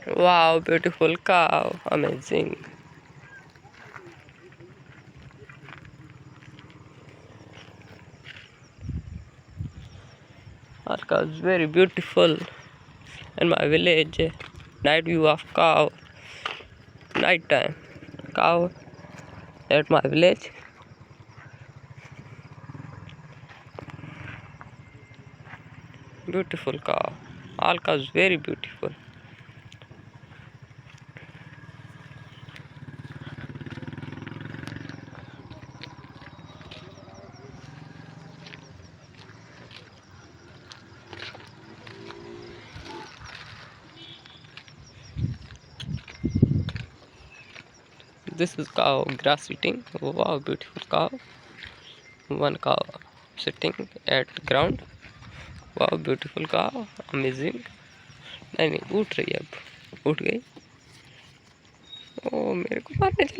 Wow, beautiful cow. Amazing. Our cow is very beautiful. In my village, night view of cow. Night time. Cow at my village. Beautiful cow. All cows very beautiful. This is cow grass eating. Wow, beautiful cow. One cow sitting at ground. Wow, beautiful cow. Amazing. नहीं नहीं उठ रही है अब उठ गई ओ मेरे को मारने चली